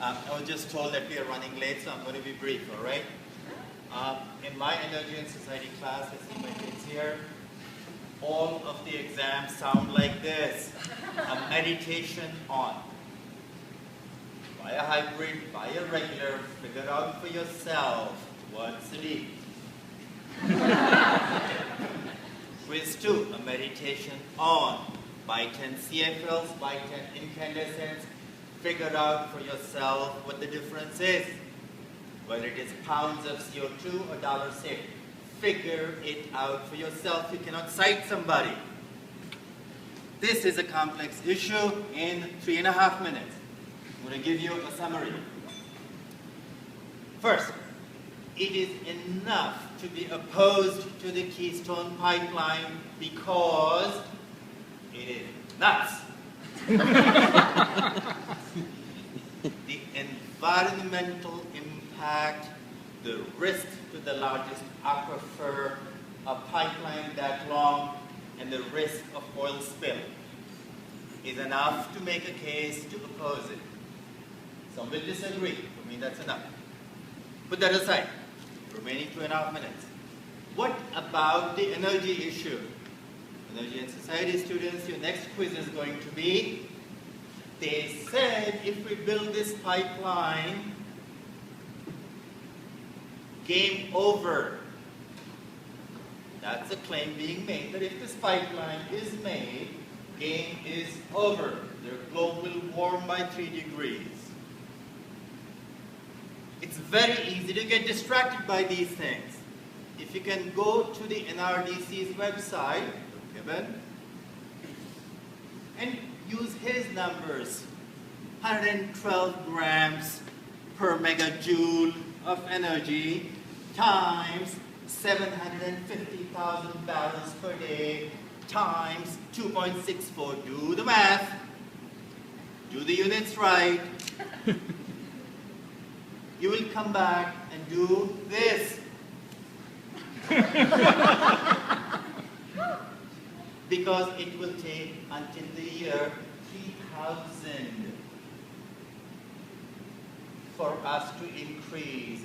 I was just told that we are running late, so I'm going to be brief, all right? In my Energy and Society class, I see my kids here. All of the exams sound like this. A meditation on. Buy a hybrid, buy a regular, figure out for yourself what's the need. Quiz 2, a meditation on. Buy 10 CFLs, buy 10 incandescents, figure out for yourself what the difference is. Whether it is pounds of CO2 or dollars saved. Figure it out for yourself. You cannot cite somebody. This is a complex issue in 3.5 minutes. I'm going to give you a summary. First, it is enough to be opposed to the Keystone Pipeline because it is nuts. The environmental impact, the risk to the largest aquifer, a pipeline that long, and the risk of oil spill is enough to make a case to oppose it. Some will disagree. For me, that's enough. Put that aside. Remaining 2.5 minutes. What about the energy issue? Energy and Society students, your next quiz is going to be, they said if we build this pipeline, game over. That's a claim being made, that if this pipeline is made, game is over. The globe will warm by 3 degrees. It's very easy to get distracted by these things. If you can go to the NRDC's website, given, and use his numbers, 112 grams per megajoule of energy times 750,000 barrels per day times 2.64. Do the math. Do the units right. You will come back and do this. Because it will take until the year 3000 for us to increase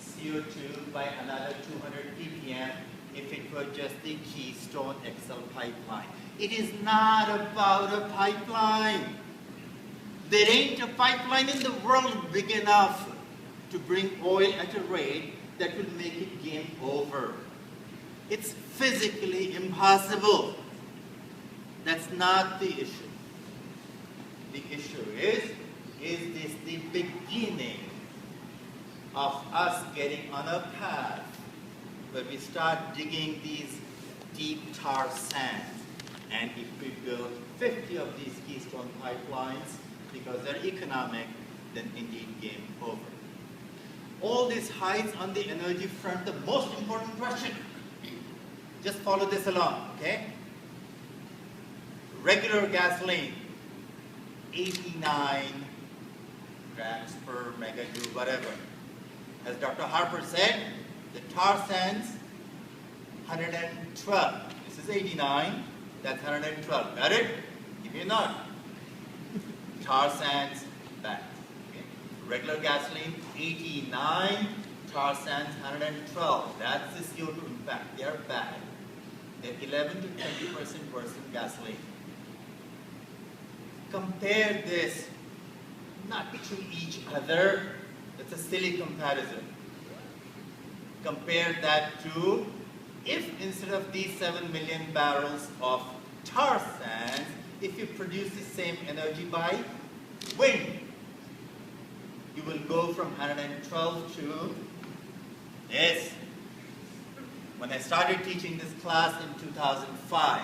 CO2 by another 200 ppm if it were just the Keystone XL pipeline. It is not about a pipeline. There ain't a pipeline in the world big enough to bring oil at a rate that will make it game over. It's physically impossible. That's not the issue. The issue is this the beginning of us getting on a path where we start digging these deep tar sands? And if we build 50 of these Keystone pipelines, because they're economic, then indeed game over. All this hides on the energy front the most important question. Just follow this along, okay? Regular gasoline, 89 grams per megajoule, whatever. As Dr. Harper said, the tar sands, 112. This is 89, that's 112. Got it? Give me a nod. Tar sands, bad. Okay. Regular gasoline, 89. Tar sands, 112. That's the CO2 impact. They are bad. They're 11 to 20% worse than gasoline. Compare this, not to each other. It's a silly comparison. Compare that to if instead of these 7 million barrels of tar sands, if you produce the same energy by wind, you will go from 112 to this. When I started teaching this class in 2005,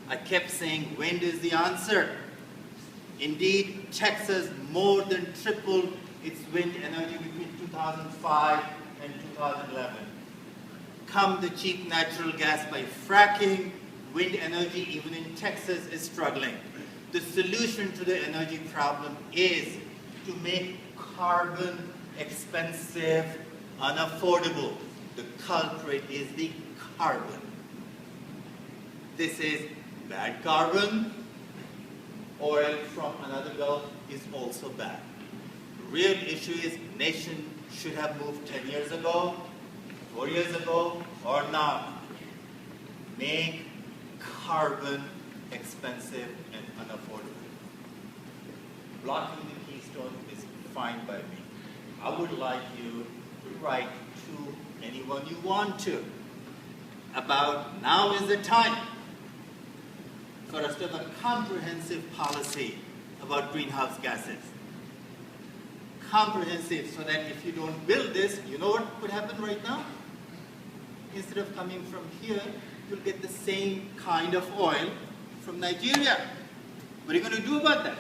I kept saying wind is the answer. Indeed, Texas more than tripled its wind energy between 2005 and 2011. Come the cheap natural gas by fracking, wind energy even in Texas is struggling. The solution to the energy problem is to make carbon expensive, unaffordable. The culprit is the carbon. This is bad carbon. Oil from another Gulf is also bad. real issue is nation should have moved 10 years ago, 4 years ago, or now. Make carbon expensive and unaffordable. Blocking the keystone is fine by me. I would like you to write to anyone you want to about now is the time for us to have a comprehensive policy about greenhouse gases. Comprehensive, so that if you don't build this, you know what would happen right now? Instead of coming from here, you'll get the same kind of oil from Nigeria. What are you going to do about that?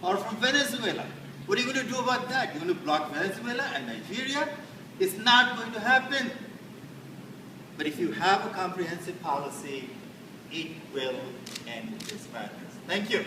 Or from Venezuela. What are you going to do about that? You're going to block Venezuela and Nigeria? It's not going to happen. But if you have a comprehensive policy, it will end this madness. Thank you.